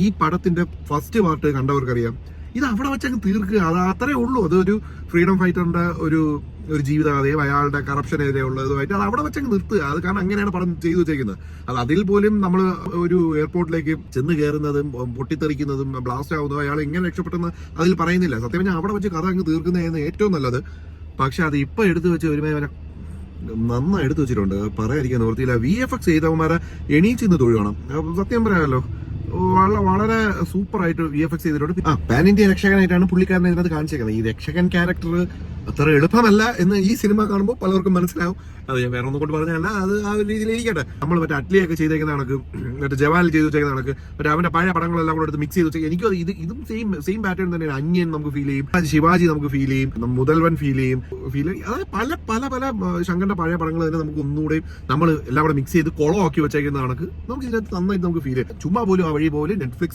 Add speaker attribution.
Speaker 1: ഈ പടത്തിന്റെ first part കണ്ടവർക്കറിയാം, ഇത് അവിടെ വെച്ചങ്ങ് തീർക്കുക, അത് അത്രേ ഉള്ളൂ. അതൊരു ഫ്രീഡം ഫൈറ്ററിന്റെ ഒരു ജീവിതകഥയും അയാളുടെ കറപ്ഷനെതിരെ ഉള്ളതുമായിട്ട് അത് അവിടെ വെച്ചങ്ങ് നിർത്തുക. അത് കാരണം അങ്ങനെയാണ് പടം ചെയ്തു വെച്ചേക്കുന്നത്. അത് അതിൽ പോലും നമ്മൾ ഒരു എയർപോർട്ടിലേക്ക് ചെന്ന് കയറുന്നതും പൊട്ടിത്തെറിക്കുന്നതും ബ്ലാസ്റ്റ് ആവുന്നതും അയാൾ എങ്ങനെ രക്ഷപ്പെട്ടെന്ന് അതിൽ പറയുന്നില്ല. സത്യം പറഞ്ഞാൽ അവിടെ വെച്ച് കഥ അങ്ങ് തീർക്കുന്നതാണ് ഏറ്റവും നല്ലത്. പക്ഷെ അത് ഇപ്പൊ എടുത്തു വെച്ച് ഒരുമാതിരി നന്നായി എടുത്തു വെച്ചിട്ടുണ്ട്, പറയാതിരിക്കാൻ നിവൃത്തിയില്ല. VFX ചെയ്തവന്മാരെ എണീച്ചിന്ന് തൊഴിയണം. സത്യം പറയാമല്ലോ, വളരെ സൂപ്പർ ആയിട്ട് VFX ചെയ്തിട്ടുണ്ട്. പാൻ ഇന്ത്യ രക്ഷകനായിട്ടാണ് പുള്ളിക്കാരനെ ഇതിനകത്ത് കാണിച്ചേക്കുന്നത്. ഈ രക്ഷകൻ ക്യാരക്ടർ അത്ര എളുപ്പമല്ല എന്ന് ഈ സിനിമ കാണുമ്പോൾ പലർക്കും മനസ്സിലാവും. അത് ഞാൻ വേറെ ഒന്നും കൊണ്ട് പറഞ്ഞല്ല, അത് ആ ഒരു രീതിയിൽ ഇരിക്കട്ടെ. നമ്മൾ മറ്റേ അറ്റ്ലിയൊക്കെ ചെയ്തേക്കുന്ന കണക്ക്, മറ്റേ ജവാനിൽ ചെയ്ത് വെച്ചേക്കുന്ന കണക്ക്, മറ്റേ അവന്റെ പഴയ പടങ്ങളെല്ലാം കൂടെ എടുത്ത് മിക്സ് ചെയ്ത് വെച്ചാൽ എനിക്കും ഇതും സെയിം പാറ്റേൺ തന്നെയാണ്. അന്യൻ നമുക്ക് ഫീൽ ചെയ്യും, ശിവാജി നമുക്ക് ഫീൽ ചെയ്യും, മുതൽവൻ ഫീൽ ചെയ്യും. അതായത് പല പല പല ശങ്കറിന്റെ പഴയ പടങ്ങൾ തന്നെ നമുക്ക് ഒന്നുകൂടെയും നമ്മൾ എല്ലാം കൂടെ മിക്സ് ചെയ്ത് കുളമാക്കി വെച്ചേക്കുന്ന കണക്ക് നമുക്ക് ഇതിനകത്ത് നന്നായിട്ട് നമുക്ക് ഫീൽ ചെയ്യും. ചുമ്മാ പോലും ആ വഴി പോലെ നെറ്റ്ഫ്ലിക്സ്